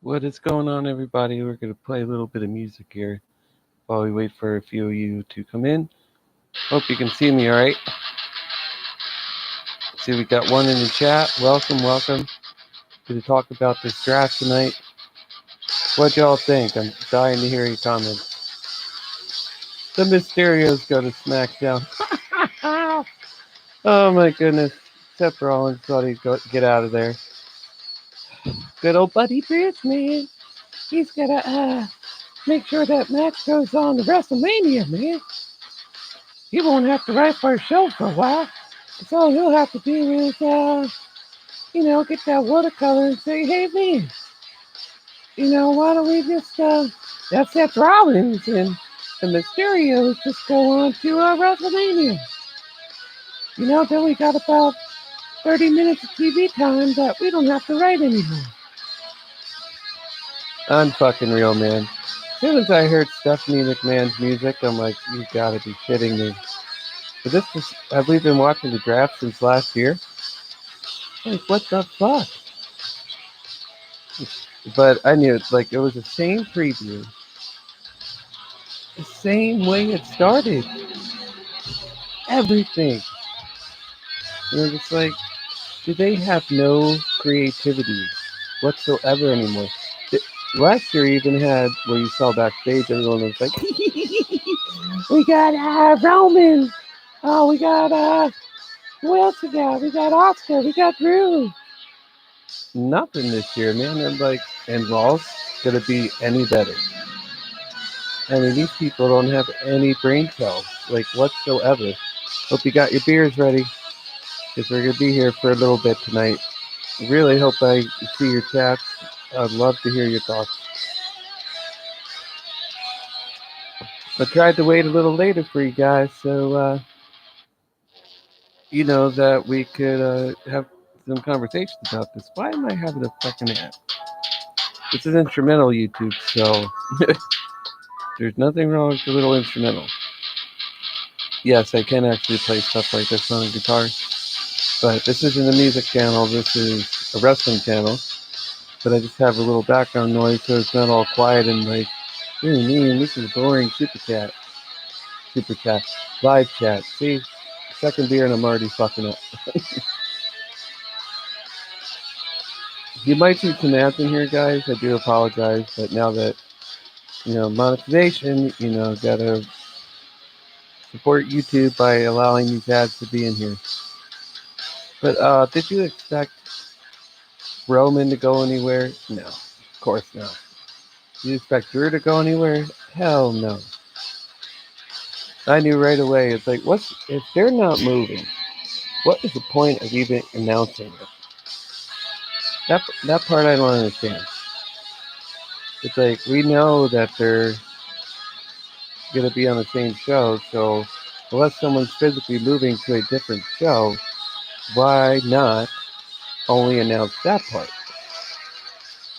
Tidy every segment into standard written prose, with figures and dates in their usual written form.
What is going on, everybody? We're going to play a little bit of music here while we wait for a few of you to come in. Hope you can see me all right. See, we got one in the chat. Welcome. Going to talk about this draft tonight. What y'all think? I'm dying to hear your comments. The Mysterios go to SmackDown. Oh my goodness. Seth Rollins thought he'd get out of there. Good old Buddy Pierce, man. He's got to make sure that match goes on to WrestleMania, man. He won't have to write for a show for a while. So all he'll have to do is, get that watercolor and say, hey, man, why don't we just, that's Seth Rollins and the Mysterios just go on to WrestleMania. Then we got about 30 minutes of TV time that we don't have to write anymore. Unfucking real, man. As soon as I heard Stephanie McMahon's music, I'm like, you gotta be shitting me. But have we been watching the draft since last year? Like, what the fuck? But I knew it. Like, it was the same preview, the same way it started. Everything. It's like, do they have no creativity whatsoever anymore? Last year even had where you saw backstage, everyone was like, we got Roman. Oh, we got who else we got? We got Oscar. We got Drew. Nothing this year, man. And Raw's gonna be any better. I mean, these people don't have any brain cells, like whatsoever. Hope you got your beers ready, because we're gonna be here for a little bit tonight. Really hope I see your chats. I'd love to hear your thoughts. I tried to wait a little later for you guys, so that we could have some conversations about this. Why am I having a fucking ad? This is instrumental YouTube, so there's nothing wrong with the little instrumental. Yes, I can actually play stuff like this on a guitar, but this isn't a music channel. This is a wrestling channel. But I just have a little background noise so it's not all quiet and like, this is boring. Super chat, live chat. See, second beer and I'm already fucking up. You might see some ads in here, guys. I do apologize, but now that monetization, gotta support YouTube by allowing these ads to be in here. But did you expect Roman to go anywhere? No, of course not. Did you expect Drew to go anywhere? Hell no. I knew right away. It's like, if they're not moving? What is the point of even announcing it? That part I don't understand. It's like, we know that they're gonna be on the same show, so unless someone's physically moving to a different show, why not only announce that part?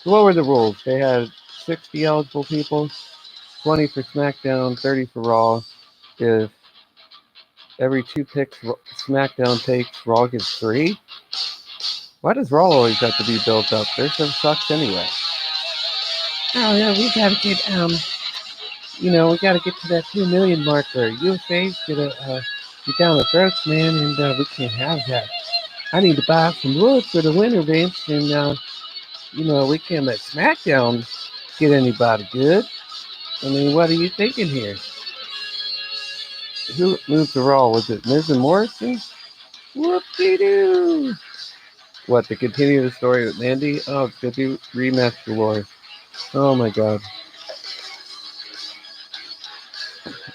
So what were the rules? They had 60 eligible people, 20 for SmackDown, 30 for Raw. If every 2 picks SmackDown takes, Raw gets 3? Why does Raw always have to be built up? Their show sucks anyway. Oh no, we gotta get we gotta get to that 2 million marker. UFA's gonna get down the throats, man, and we can't have that. I need to buy some wood for the winter, Vince, and we can't let SmackDown get anybody good. I mean, what are you thinking here? Who moved to Raw? Was it Miz and Morrison? Whoop-de-doo! What, to continue the story with Mandy? Oh, it's going to be rematch galore. Oh my god.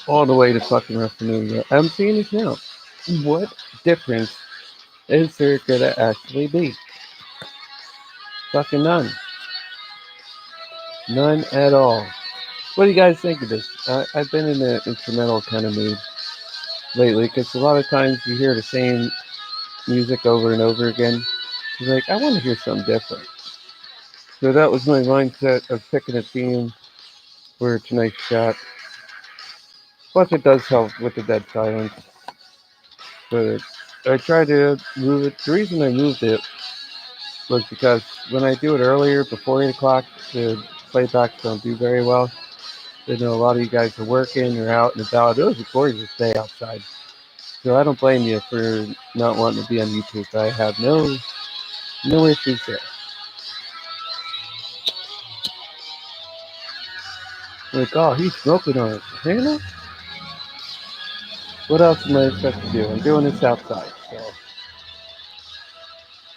All the way to fucking WrestleMania. I'm seeing this now. What difference is there going to actually be? Fucking none. None at all. What do you guys think of this? I've been in an instrumental kind of mood lately, because a lot of times you hear the same music over and over again. You're like, I want to hear something different. So that was my mindset of picking a theme for tonight's chat. Plus, it does help with the dead silence. But I tried to move it. The reason I moved it was because when I do it earlier, before 8 o'clock, the playbacks don't do very well. I know a lot of you guys are working or out and about. It was a gorgeous day outside. So I don't blame you for not wanting to be on YouTube. I have no issues there. Like, oh, he's smoking on it. Hannah? What else am I supposed to do? I'm doing this outside.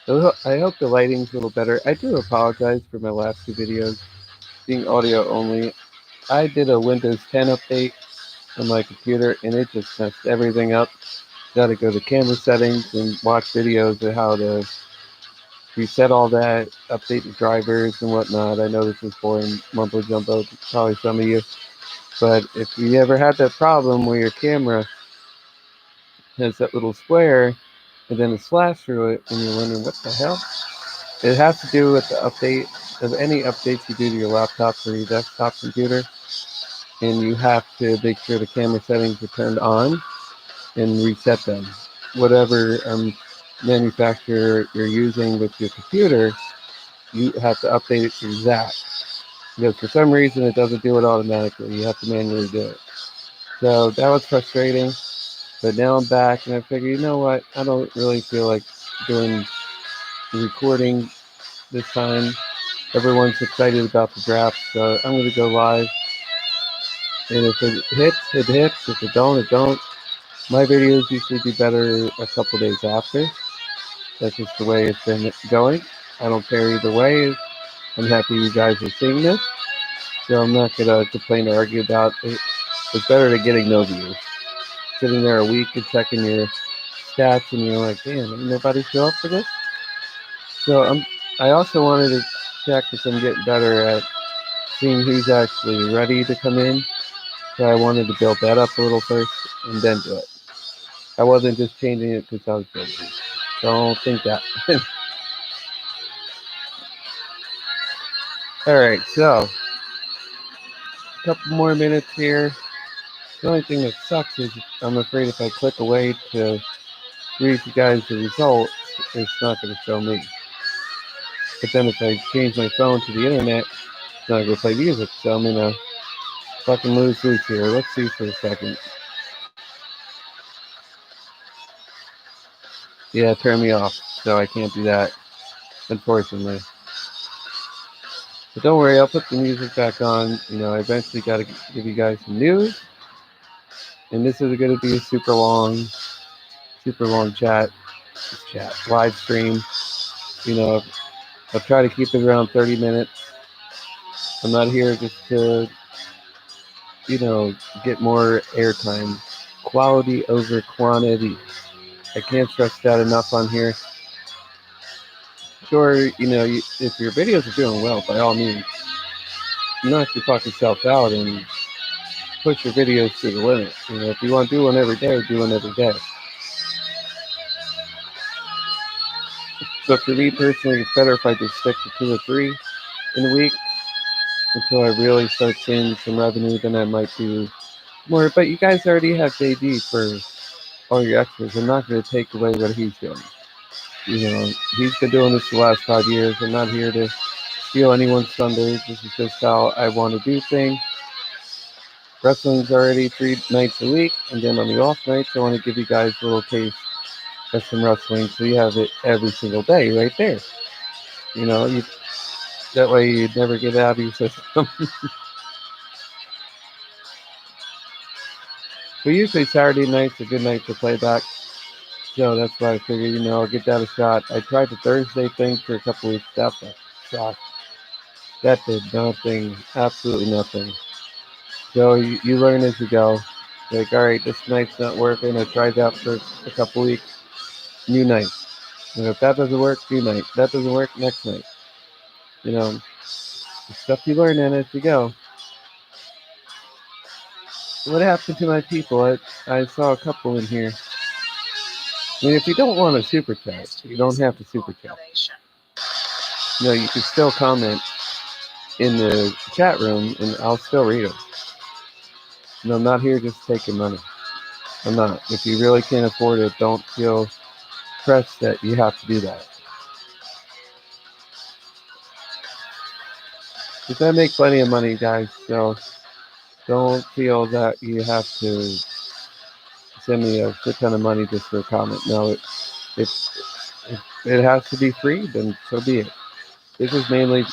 So I hope the lighting's a little better. I do apologize for my last two videos being audio only. I did a Windows 10 update on my computer and it just messed everything up. Got to go to camera settings and watch videos of how to reset all that, update the drivers and whatnot. I know this is boring mumbo jumbo to probably some of you, but if you ever had that problem where your camera has that little square and then a slash through it and you're wondering what the hell, it has to do with the update of any updates you do to your laptop or your desktop computer, and you have to make sure the camera settings are turned on and reset them. Whatever manufacturer you're using with your computer, you have to update it to that. Because for some reason it doesn't do it automatically. You have to manually do it. So that was frustrating. But now I'm back and I figure, you know what? I don't really feel like doing the recording this time. Everyone's excited about the draft, so I'm going to go live. And if it hits, it hits. If it don't, it don't. My videos usually do better a couple days after. That's just the way it's been going. I don't care either way. I'm happy you guys are seeing this. So I'm not going to complain or argue about it. It's better than getting no views. Sitting there a week and checking your stats and you're like, damn, ain't nobody show up for this? So I also wanted to check because I'm getting better at seeing who's actually ready to come in. So I wanted to build that up a little first and then do it. I wasn't just changing it because I was busy. Don't think that. Alright, so a couple more minutes here. The only thing that sucks is I'm afraid if I click away to read you guys the results, it's not going to show me. But then if I change my phone to the internet, it's not going to play music. So I'm going to fucking lose here. Let's see for a second. Yeah, turn me off. So I can't do that, unfortunately. But don't worry, I'll put the music back on. You know, I eventually got to give you guys some news. And this is going to be a super long live stream. You know, I'll try to keep it around 30 minutes. I'm not here just to, you know, get more airtime. Quality over quantity. I can't stress that enough on here. Sure, you know, if your videos are doing well, by all means, knock your fucking self out and push your videos to the limit. You know, if you want to do one every day, do one every day. But for me personally, it's better if I just stick to 2 or 3 in a week until I really start seeing some revenue. Then I might do more. But you guys already have JD for all your extras. I'm not going to take away what he's doing. You know, he's been doing this for the last 5 years. I'm not here to steal anyone's thunder. This is just how I want to do things. Wrestling's already 3 nights a week, and then on the off nights, I want to give you guys a little taste of some wrestling, so you have it every single day right there. You know, that way you'd never get out of your system. But usually Saturday night's a good night for playback, so that's why I figured, you know, I'll get that a shot. I tried the Thursday thing for a couple weeks. That sucked. That did nothing, absolutely nothing. So you learn as you go. Like, all right, this night's not working. I tried that for a couple weeks. New night. And if that doesn't work, new night. That doesn't work, next night. You know, the stuff you learn in as you go. What happened to my people? I saw a couple in here. I mean, if you don't want a super chat, you don't have to super chat. You know, you can still comment in the chat room, and I'll still read them. You know, I'm not here just taking money. I'm not. If you really can't afford it, don't feel pressed that you have to do that. Because I make plenty of money, guys. So don't feel that you have to send me a shit ton of money just for a comment. No, if it has to be free, then so be it. This is mainly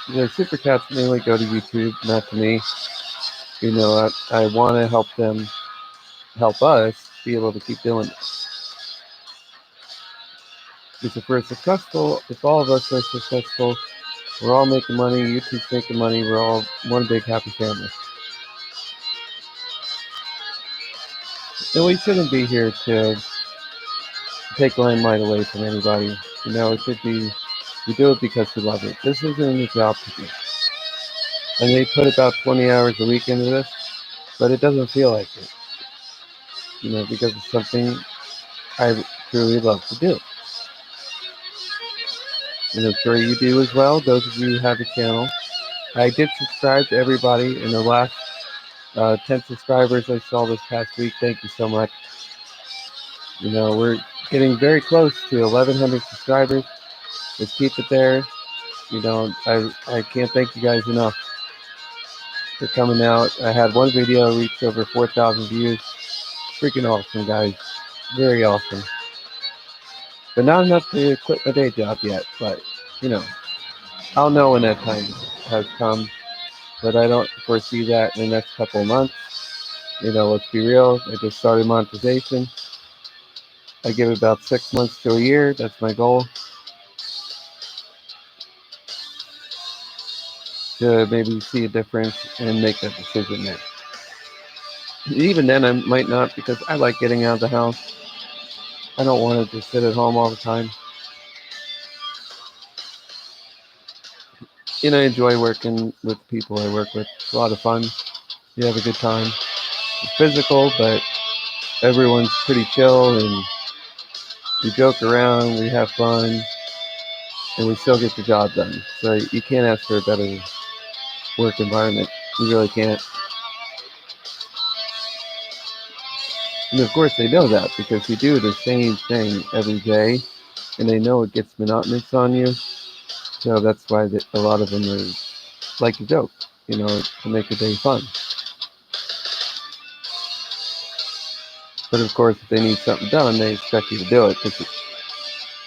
the super chats mainly go to YouTube, not to me. I want to help them, help us be able to keep doing it. Because if all of us are successful, we're all making money. YouTube's making money. We're all one big happy family. And we shouldn't be here to take limelight away from anybody. It should be we do it because we love it. This isn't a job to do. And they put about 20 hours a week into this, but it doesn't feel like it. Because it's something I truly love to do. And I'm sure you do as well, those of you who have a channel. I did subscribe to everybody in the last 10 subscribers I saw this past week. Thank you so much. We're getting very close to 1,100 subscribers. Let's keep it there. I can't thank you guys enough for coming out. I had one video reach over 4,000 views. Freaking awesome, guys. Very awesome. But not enough to quit my day job yet. But, I'll know when that time has come. But I don't foresee that in the next couple of months. Let's be real. I just started monetization. I give it about 6 months to a year. That's my goal. To maybe see a difference and make that decision there. Even then, I might not, because I like getting out of the house. I don't want to just sit at home all the time. I enjoy working with people I work with. It's a lot of fun. You have a good time. It's physical, but everyone's pretty chill, and we joke around, we have fun, and we still get the job done. So you can't ask for a better work environment. You really can't. And of course they know that, because you do the same thing every day, and they know it gets monotonous on you. So that's why a lot of them are like to joke, to make the day fun. But of course, if they need something done, they expect you to do it, because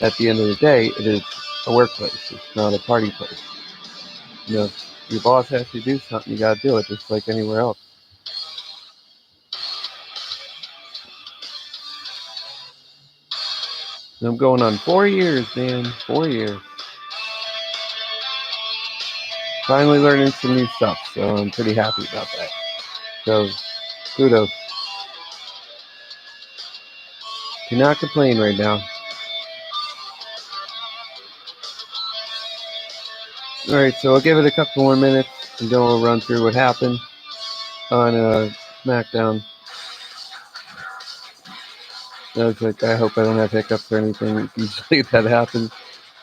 at the end of the day, it is a workplace. It's not a party place. If your boss has to do something, you got to do it, just like anywhere else. And I'm going on 4 years, man. 4 years. Finally learning some new stuff, so I'm pretty happy about that. So, kudos. Cannot complain right now. Alright, so I'll give it a couple more minutes, and then we'll run through what happened on SmackDown. I was like, I hope I don't have hiccups or anything. Usually that happens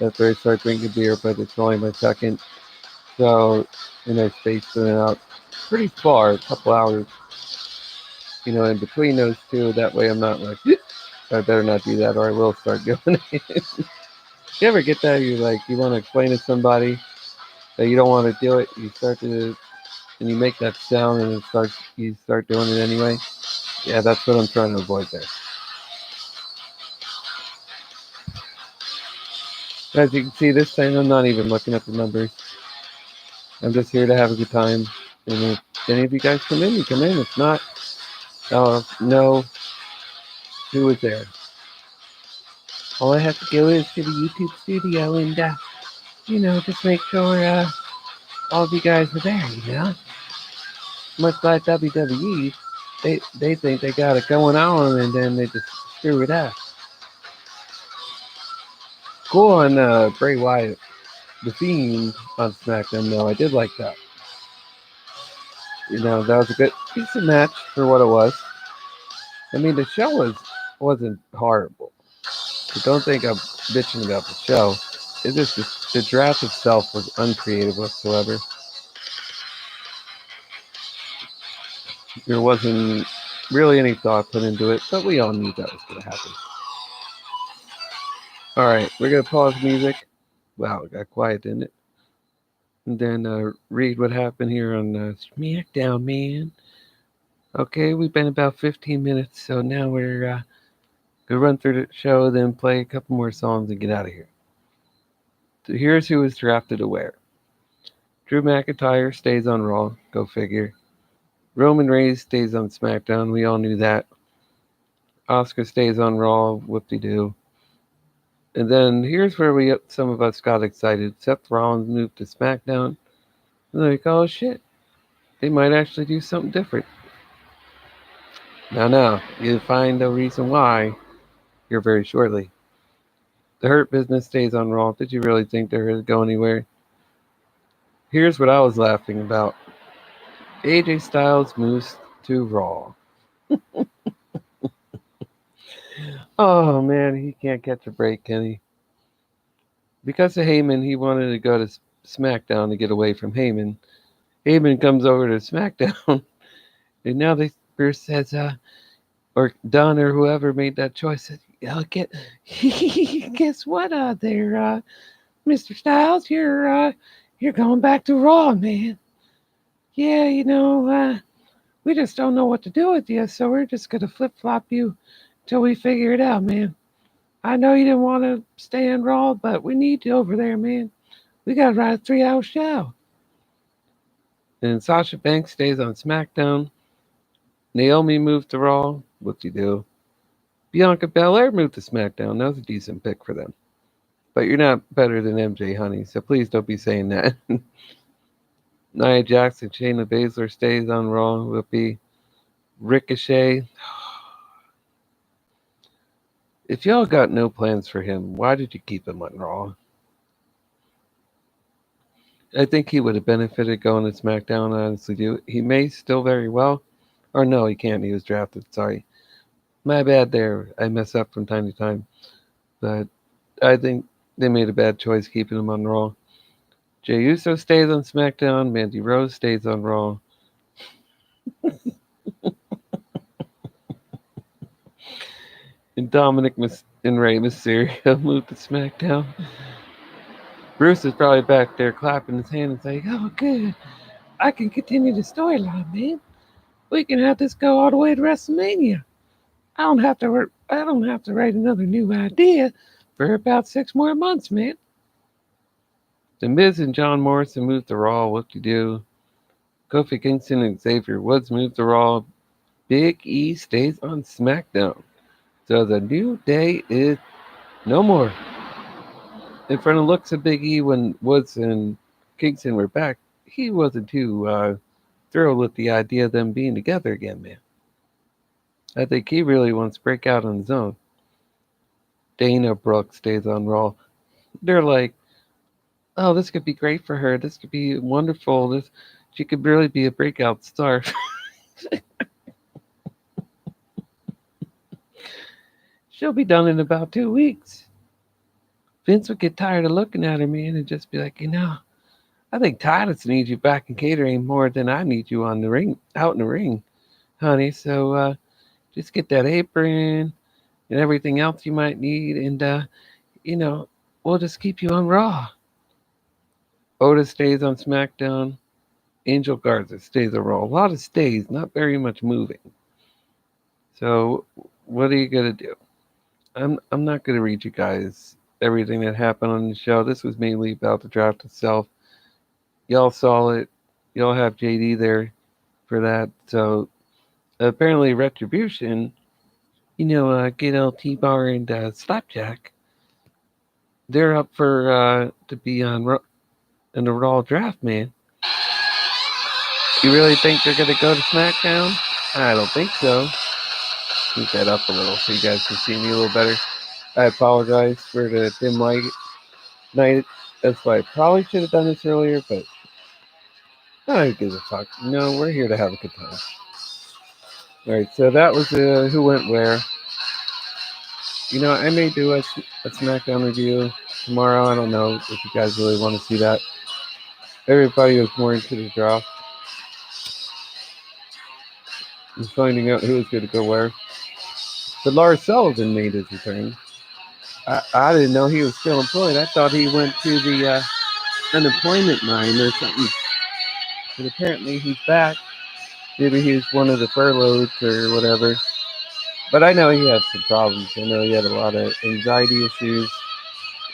after I start drinking beer, but it's only my second. So, I spaced it out pretty far, a couple hours, in between those two. That way I'm not like, I better not do that, or I will start doing it. You ever get that? You want to explain to somebody that you don't want to do it. You start to, and you make that sound, and you start doing it anyway. Yeah, that's what I'm trying to avoid there. As you can see, this time I'm not even looking at the numbers. I'm just here to have a good time. And if any of you guys come in, you come in. If not, I'll know who was there. All I have to go is to the YouTube studio and, just make sure all of you guys are there, Much like WWE, they think they got it going on, and then they just screw it up. Cool on Bray Wyatt, the Fiend on SmackDown, though. I did like that. That was a good, decent match for what it was. I mean, the show wasn't horrible. So don't think I'm bitching about the show. It's just the draft itself was uncreative whatsoever. There wasn't really any thought put into it, but we all knew that was going to happen. All right, we're going to pause music. Wow, it got quiet, didn't it? and then read what happened here on SmackDown, man. Okay, we've been about 15 minutes, so now we're gonna run through the show, then play a couple more songs and get out of here. So here's who was drafted to wear. Drew McIntyre stays on Raw, go figure. Roman Reigns stays on SmackDown, we all knew that. Oscar stays on Raw, whoop-de-doo. And then here's where some of us got excited. Seth Rollins moved to SmackDown. And like, oh shit, they might actually do something different. Now, you'll find a reason why here very shortly. The Hurt Business stays on Raw. Did you really think they're going to go anywhere? Here's what I was laughing about. AJ Styles moves to Raw. Oh man, he can't catch a break, can he? Because of Heyman, he wanted to go to SmackDown to get away from Heyman. Heyman comes over to SmackDown, and now Bruce says, or Dunn or whoever made that choice said, guess what? There, Mr. Styles, you're going back to Raw, man. Yeah, we just don't know what to do with you, so we're just gonna flip flop you till we figure it out, man. I know you didn't want to stay on Raw, but we need you over there, man. We gotta ride a 3-hour show. And Sasha Banks stays on SmackDown. Naomi moved to Raw. What you do? Bianca Belair moved to SmackDown. That was a decent pick for them. But you're not better than MJ, honey, so please don't be saying that. Nia Jax and Shayna Baszler stays on Raw. Will be Ricochet. If y'all got no plans for him, why did you keep him on Raw? I think he would have benefited going to SmackDown, I honestly do. He may still very well. Or no, he can't. He was drafted. Sorry. My bad there. I mess up from time to time. But I think they made a bad choice keeping him on Raw. Jey Uso stays on SmackDown. Mandy Rose stays on Raw. And Dominic and Rey Mysterio moved to SmackDown. Bruce is probably back there clapping his hand and saying, "Oh, good. I can continue the storyline, man. We can have this go all the way to WrestleMania. I don't have to. I don't have to write another new idea for about 6 more months, man." The Miz and John Morrison moved to Raw. What to do? Kofi Kingston and Xavier Woods moved to Raw. Big E stays on SmackDown. So the New Day is no more. In front of looks of Big E when Woods and Kingston were back, he wasn't too thrilled with the idea of them being together again, man. I think he really wants to break out on his own. Dana Brooke stays on Raw. They're like, oh, this could be great for her. This could be wonderful. She could really be a breakout star. She'll be done in about 2 weeks. Vince would get tired of looking at her, man, and just be like, I think Titus needs you back in catering more than I need you on the ring, out in the ring, honey. So just get that apron and everything else you might need, and we'll just keep you on Raw. Otis stays on SmackDown. Angel Garza stays on Raw. A lot of stays, not very much moving. So what are you gonna do? I'm not gonna read you guys everything that happened on the show. This was mainly about the draft itself. Y'all saw it. Y'all have JD there for that. So apparently Retribution, Get LT Bar and Slapjack, they're up for to be on in the Raw draft, man. You really think they're gonna go to SmackDown? I don't think so. Move that up a little so you guys can see me a little better. I apologize for the dim light night. That's why I probably should have done this earlier, but I don't give a fuck. We're here to have a good time. Alright, so that was who went where. I may do a SmackDown review tomorrow. I don't know if you guys really want to see that. Everybody was more into the draft and finding out who was going to go where. But Lars Sullivan made his return. I didn't know he was still employed. I thought he went to the unemployment line or something. But apparently he's back. Maybe he's one of the furloughed or whatever. But I know he had some problems. I know he had a lot of anxiety issues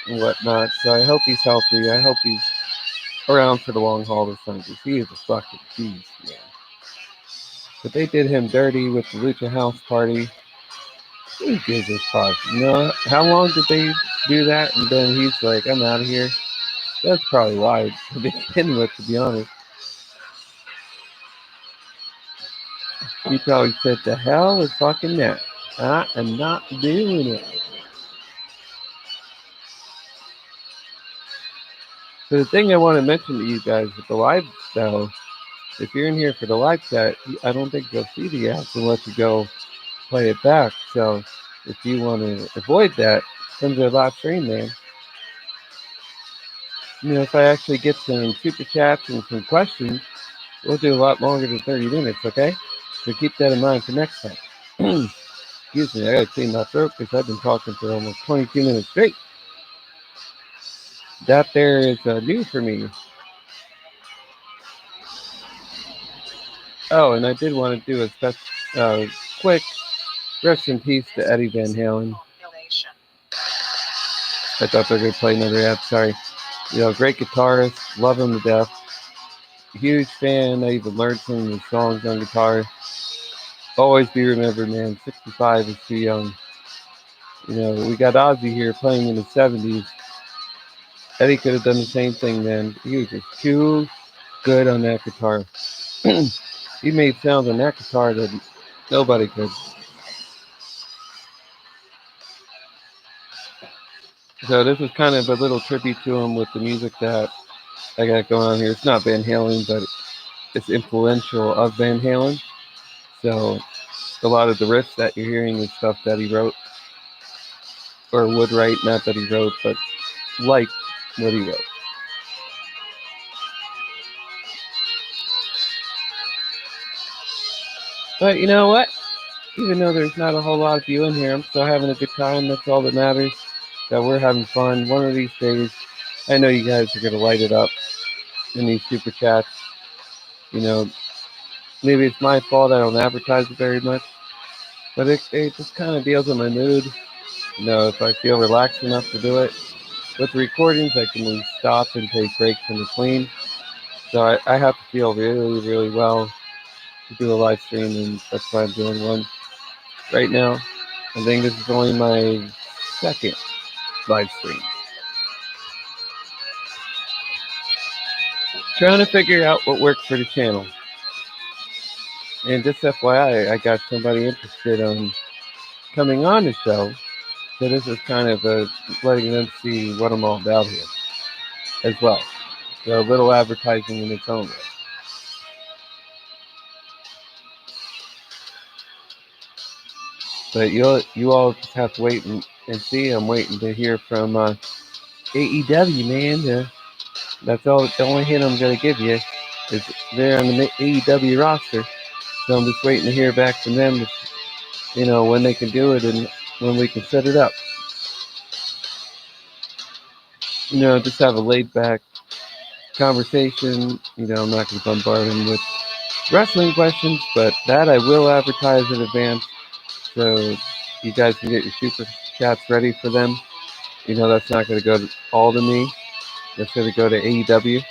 and whatnot. So I hope he's healthy. I hope he's around for the long haul this time because he is a fucking beast, man. But they did him dirty with the Lucha House Party. Who gives a fuck? You know, how long did they do that? And then he's like, I'm out of here. That's probably why to begin with, to be honest. He probably said, the hell with fucking that. I am not doing it. So the thing I want to mention to you guys with the live, though, if you're in here for the live chat, I don't think you'll see the ads unless you go play it back. So if you want to avoid that, come to the live stream, man. You know, if I actually get some super chats and some questions, we'll do a lot longer than 30 minutes, okay? So keep that in mind for next time. Excuse me, I gotta clean my throat because I've been talking for almost 22 minutes straight. That there is new for me. Oh, and I did want to do a quick rest in peace to Eddie Van Halen. I thought they were going to play another ad, sorry. You know, great guitarist, love him to death. Huge fan, I even learned some of his songs on guitar. Always be remembered, man, 65 is too young. You know, we got Ozzy here playing in the 70s. Eddie could have done the same thing, man. He was just too good on that guitar. He made sounds on that guitar that nobody could. So this is kind of a little tribute to him with the music that I got going on here. It's not Van Halen, but it's influential of Van Halen. So a lot of the riffs that you're hearing is stuff that he wrote or would write, not that he wrote, but like what he wrote. But you know what? Even though there's not a whole lot of you in here, I'm still having a good time. That's all that matters. That we're having fun. One of these days, I know you guys are going to light it up in these super chats. You know, maybe it's my fault I don't advertise it very much, but it just kind of deals with my mood. You know, if I feel relaxed enough to do it. With the recordings, I can really stop and take breaks in between. So I have to feel really, really well to do a live stream, and that's why I'm doing one right now. I think this is only my second live stream. Trying to figure out what works for the channel. And just FYI, I got somebody interested in coming on the show. So this is kind of letting them see what I'm all about here as well. So a little advertising in its own way. But you all just have to wait and see. I'm waiting to hear from AEW, man. That's all. The only hint I'm gonna give you is they're on the AEW roster. So I'm just waiting to hear back from them. You know, when they can do it and when we can set it up. You know, just have a laid back conversation. You know, I'm not gonna bombard them with wrestling questions, but that I will advertise in advance. So you guys can get your super chats ready for them. You know, that's not going to go all to me. That's going to go to AEW.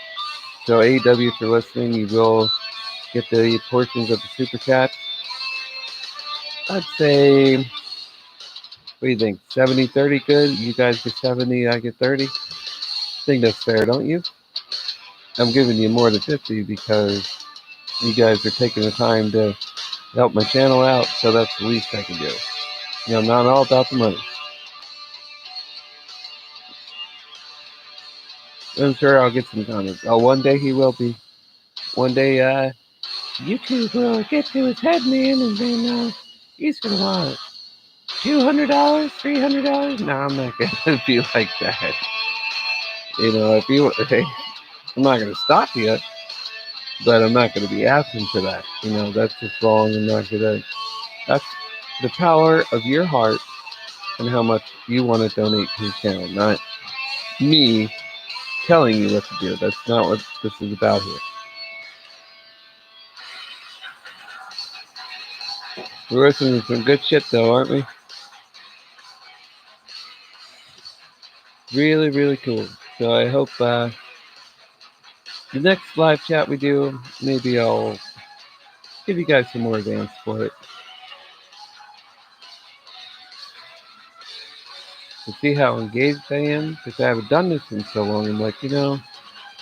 So AEW, if you're listening, you will get the portions of the super chat. I'd say, what do you think? 70-30 good? You guys get 70, I get 30? I think that's fair, don't you? I'm giving you more than 50 because you guys are taking the time to help my channel out, so that's the least I can do. You know, I'm not all about the money. I'm sure I'll get some comments. Oh, one day he will be. One day, YouTube will get to his head, man, and then he's gonna want $200, $300. No, I'm not gonna be like that. You know, if you, hey, I'm not gonna stop you, but I'm not gonna be asking for that. You know, that's just wrong. I'm not gonna. That's the power of your heart and how much you want to donate to the channel, not me telling you what to do. That's not what this is about here. We're listening to some good shit though, aren't we? Really, really cool. So I hope the next live chat we do, maybe I'll give you guys some more advance for it. To see how engaged I am, because I haven't done this in so long. I'm like, I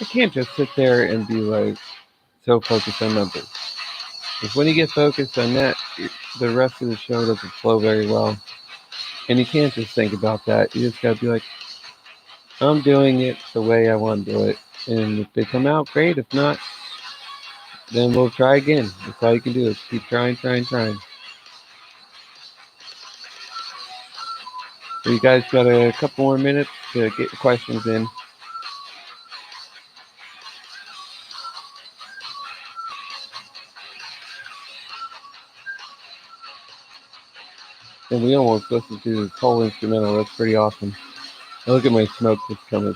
can't just sit there and be like so focused on numbers. Because when you get focused on that, the rest of the show doesn't flow very well. And you can't just think about that. You just gotta be like, I'm doing it the way I want to do it. And if they come out, great. If not, then we'll try again. That's all you can do is keep trying. So you guys got a couple more minutes to get your questions in. And we almost listened to this whole instrumental. That's pretty awesome. Now look at my smoke that's coming.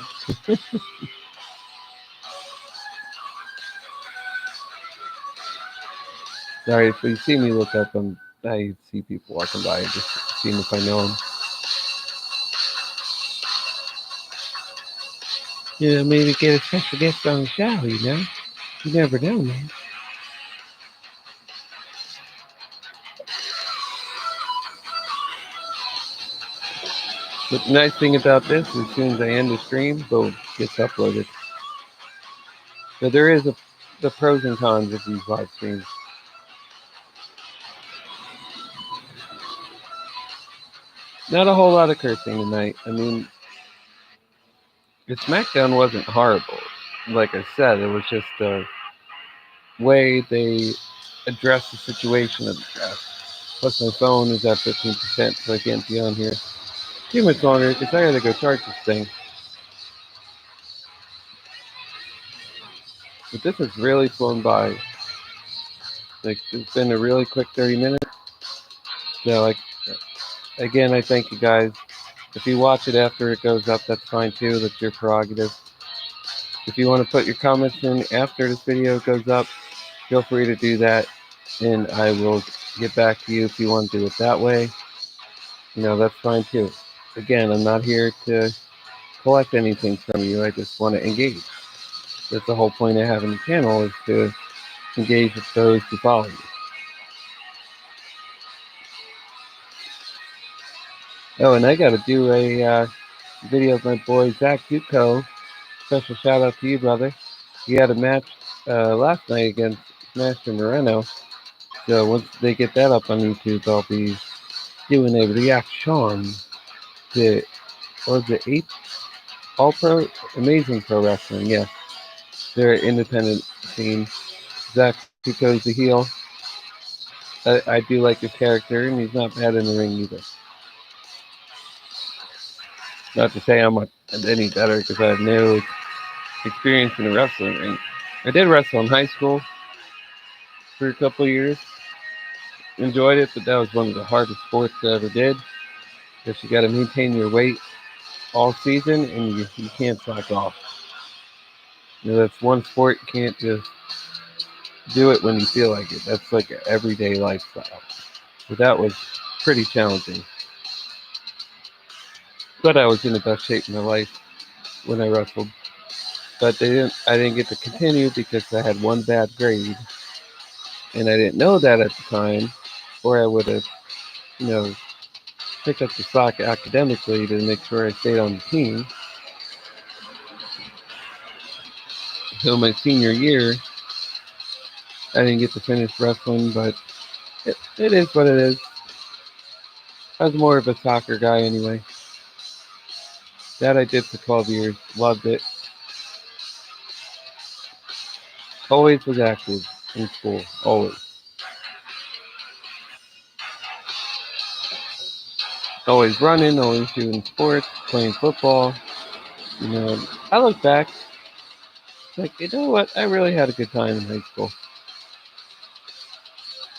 Sorry, if you see me look up, I see people walking by and just seeing if I know them. Maybe get a special guest on the show, You never know, man. But the nice thing about this, as soon as I end the stream, boom, gets uploaded. So there is the pros and cons of these live streams. Not a whole lot of cursing tonight. I mean, the SmackDown wasn't horrible. Like I said, it was just the way they addressed the situation of the draft. Plus, my phone is at 15%, so I can't be on here too much longer because I gotta go charge this thing. But this has really flown by. Like, it's been a really quick 30 minutes. So, again, I thank you guys. If you watch it after it goes up, that's fine too. That's your prerogative. If you want to put your comments in after this video goes up, feel free to do that. And I will get back to you if you want to do it that way. That's fine too. Again, I'm not here to collect anything from you. I just want to engage. That's the whole point of having the channel, is to engage with those who follow you. Oh, and I got to do a video of my boy Zach Duco. Special shout out to you, brother. He had a match last night against Master Moreno. So once they get that up on YouTube, I'll be doing a reaction to, what was it, 8 All Pro, Amazing Pro Wrestling, yeah. They're an independent scene. Zach Duco's the heel. I do like his character, and he's not bad in the ring either. Not to say I'm any better, because I have no experience in the wrestling ring. I did wrestle in high school for a couple of years. Enjoyed it, but that was one of the hardest sports I ever did. Because you got to maintain your weight all season, and you can't slack off. That's one sport. You can't just do it when you feel like it. That's like an everyday lifestyle. So that was pretty challenging. But I was in the best shape of my life when I wrestled. But I didn't get to continue because I had one bad grade. And I didn't know that at the time, or I would have, picked up the slack academically to make sure I stayed on the team. So my senior year, I didn't get to finish wrestling, but it is what it is. I was more of a soccer guy anyway. That I did for 12 years. Loved it. Always was active in school. Always. Always running, always doing sports, playing football. I look back, like, you know what? I really had a good time in high school.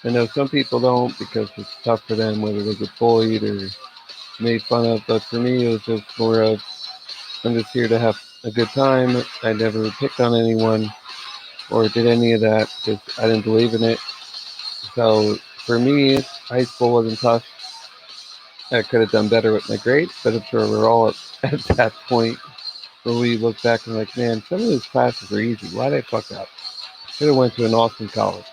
I know some people don't because it's tough for them, whether they get bullied or made fun of. But for me, it was just more of, I'm just here to have a good time. I never picked on anyone or did any of that because I didn't believe in it. So for me, high school wasn't tough. I could have done better with my grades, but I'm sure we're all at that point where we look back and like, man, some of those classes are easy. Why did I fuck up? Could have went to an awesome college.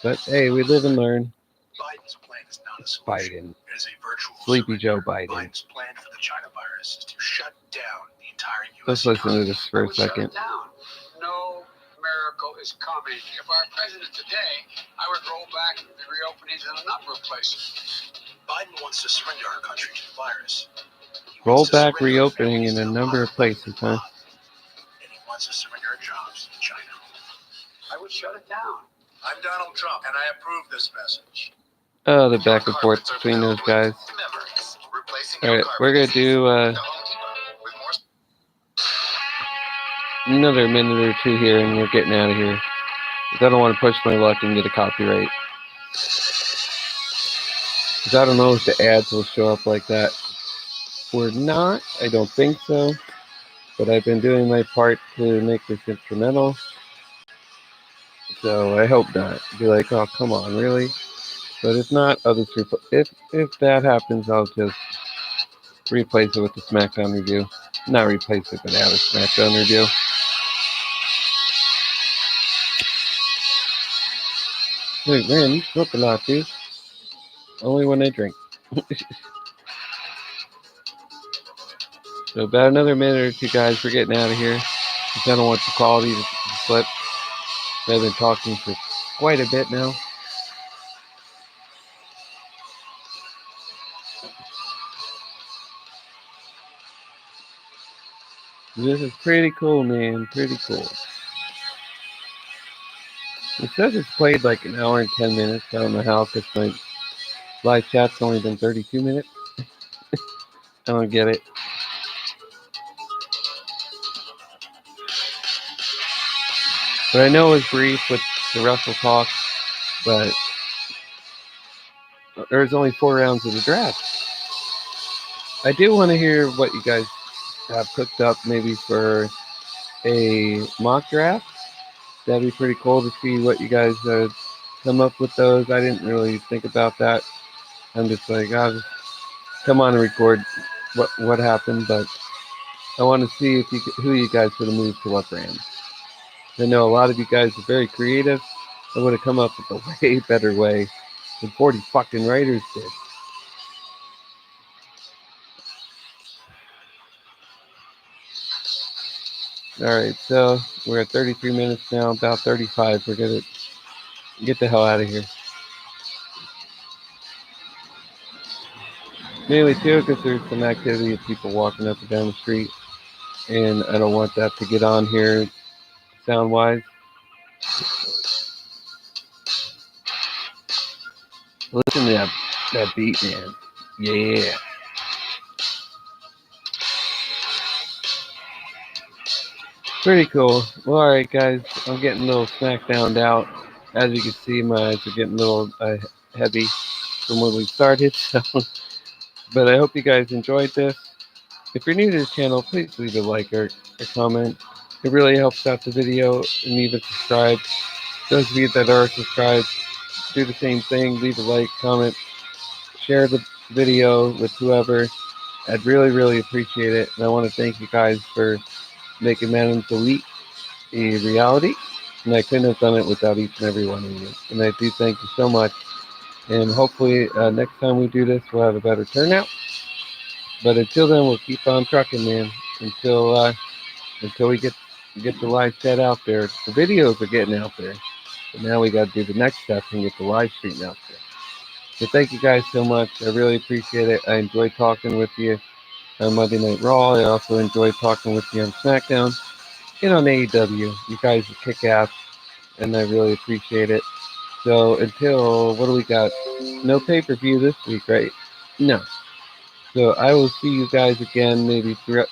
But hey, we live and learn. Biden's plan is not a solution. Biden. It is a virtual Sleepy Joe surrender. Biden. Biden's plan for the China virus is to shut down the entire Let's U.S. listen to this for a second. No miracle is coming. If I were president today, I would roll back the reopenings in a number of places. Biden wants to surrender our country to the virus. Roll back reopening in a number of places, huh? And he wants to surrender our jobs to China. I would shut it down. I'm Donald Trump, and I approve this message. Oh, the back and forth between those guys. Alright, we're going to do another minute or two here, and we're getting out of here. Because I don't want to push my luck and get a copyright. Because I don't know if the ads will show up like that or not. I don't think so. But I've been doing my part to make this instrumental. So I hope not. Be like, oh, come on, really? But if not, I'll just if that happens, I'll just replace it with the SmackDown review. Not replace it, but add a SmackDown review. Hey, man, you smoke a lot, dude. Only when I drink. So about another minute or two, guys, we're getting out of here. I don't want the quality to slip. I've been talking for quite a bit now. This is pretty cool, man. Pretty cool. It says it's played like an hour and 10 minutes. I don't know how, because my live chat's only been 32 minutes. I don't get it. But I know it was brief with the Russell talk, but there's only 4 rounds of the draft. I do want to hear what you guys have cooked up maybe for a mock draft. That'd be pretty cool to see what you guys come up with those. I didn't really think about that. I'm just like, I'll just come on and record what happened, but I want to see if who you guys would have moved to what brand. I know a lot of you guys are very creative. I would have come up with a way better way than 40 fucking writers did. Alright, so we're at 33 minutes now, about 35. We're going to get the hell out of here. Mainly too, because there's some activity of people walking up and down the street, and I don't want that to get on here sound-wise. Listen to that beat, man. Yeah. Pretty cool. Well, alright, guys. I'm getting a little SmackDowned out. As you can see, my eyes are getting a little heavy from when we started. So, but I hope you guys enjoyed this. If you're new to the channel, please leave a like or a comment. It really helps out the video, and even subscribe. Those of you that are subscribed, do the same thing. Leave a like, comment, share the video with whoever. I'd really, really appreciate it. And I want to thank you guys for making Madam's Elite a reality. And I couldn't have done it without each and every one of you. And I do thank you so much. And hopefully next time we do this, we'll have a better turnout. But until then, we'll keep on trucking, man. Until we get the live chat out there. The videos are getting out there. But now we got to do the next step and get the live stream out there. So thank you guys so much. I really appreciate it. I enjoy talking with you on Monday Night Raw. I also enjoy talking with you on SmackDown and on AEW. You guys are kick-ass, and I really appreciate it. So until, what do we got? No pay-per-view this week, right? No. So I will see you guys again maybe throughout,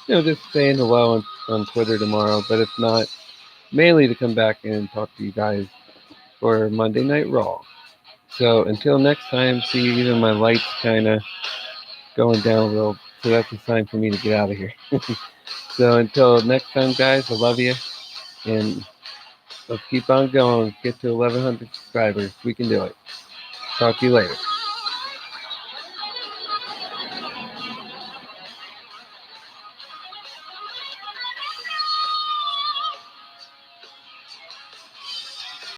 just saying hello on Twitter tomorrow. But if not, mainly to come back and talk to you guys for Monday Night Raw. So until next time, see, even my light's kind of going down a little. So that's a sign for me to get out of here. So until next time, guys, I love you, and let's keep on going. Get to 1,100 subscribers. We can do it. Talk to you later.